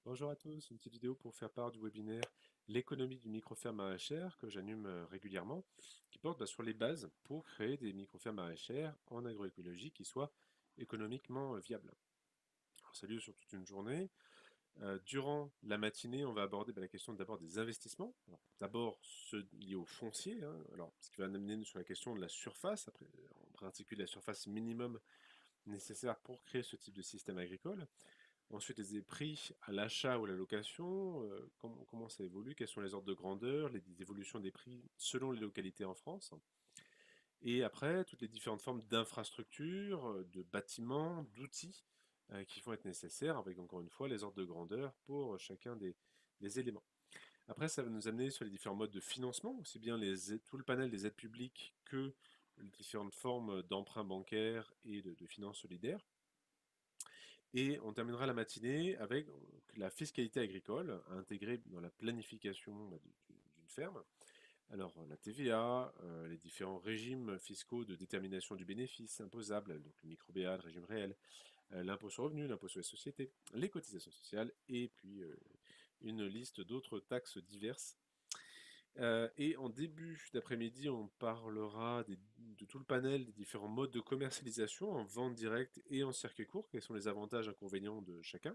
Bonjour à tous, une petite vidéo pour faire part du webinaire L'économie d'une micro-ferme maraîchère que j'anime régulièrement, qui porte sur les bases pour créer des micro-fermes maraîchères en agroécologie qui soient économiquement viables. Alors, ça a lieu sur toute une journée. Durant la matinée, on va aborder la question d'abord des investissements. Alors, d'abord ceux liés au foncier, hein. Alors, ce qui va nous amener sur la question de la surface, après, en particulier la surface minimum nécessaire pour créer ce type de système agricole. Ensuite, les prix à l'achat ou à la location, comment ça évolue, quels sont les ordres de grandeur, les évolutions des prix selon les localités en France. Et après, toutes les différentes formes d'infrastructures, de bâtiments, d'outils qui vont être nécessaires, avec encore une fois les ordres de grandeur pour chacun des éléments. Après, ça va nous amener sur les différents modes de financement, aussi bien tout le panel des aides publiques que les différentes formes d'emprunts bancaires et de finances solidaires. Et on terminera la matinée avec la fiscalité agricole à intégrer dans la planification d'une ferme. Alors la TVA, les différents régimes fiscaux de détermination du bénéfice imposable, donc le micro-BA, le régime réel, l'impôt sur le revenu, l'impôt sur les sociétés, les cotisations sociales et puis une liste d'autres taxes diverses. Et en début d'après-midi, on parlera de tout le panel des différents modes de commercialisation en vente directe et en circuit court, quels sont les avantages et inconvénients de chacun,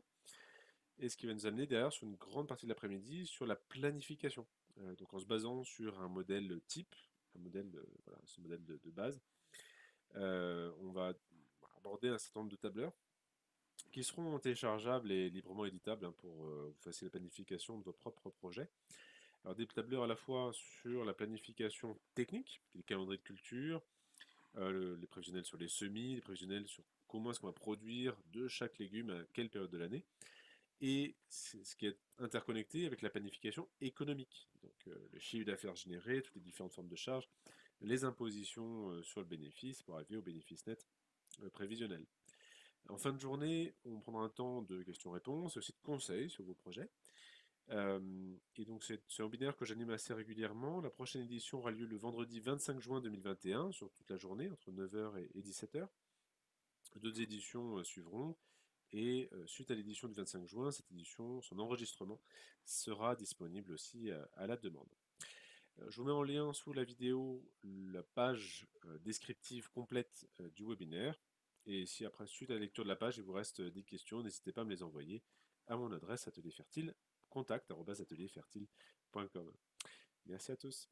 et ce qui va nous amener derrière sur une grande partie de l'après-midi sur la planification. Donc en se basant sur un modèle type, un modèle, voilà, ce modèle de base, on va aborder un certain nombre de tableurs qui seront téléchargeables et librement éditables pour vous faciliter la planification de vos propres projets. Alors des tableurs à la fois sur la planification technique, les calendriers de culture, les prévisionnels sur les semis, les prévisionnels sur comment est-ce qu'on va produire de chaque légume à quelle période de l'année, et ce qui est interconnecté avec la planification économique. Donc le chiffre d'affaires généré, toutes les différentes formes de charges, les impositions sur le bénéfice pour arriver au bénéfice net prévisionnel. En fin de journée, on prendra un temps de questions-réponses et aussi de conseils sur vos projets. Et donc c'est un webinaire que j'anime assez régulièrement. La prochaine édition aura lieu le vendredi 25 juin 2021 sur toute la journée, entre 9h et 17h. D'autres éditions suivront. Et suite à l'édition du 25 juin, cette édition, son enregistrement sera disponible aussi à la demande. Je vous mets en lien sous la vidéo la page descriptive complète du webinaire. Et si après, suite à la lecture de la page, il vous reste des questions, n'hésitez pas à me les envoyer à mon adresse atelierfertile, contact@atelierfertile.com. Merci à tous.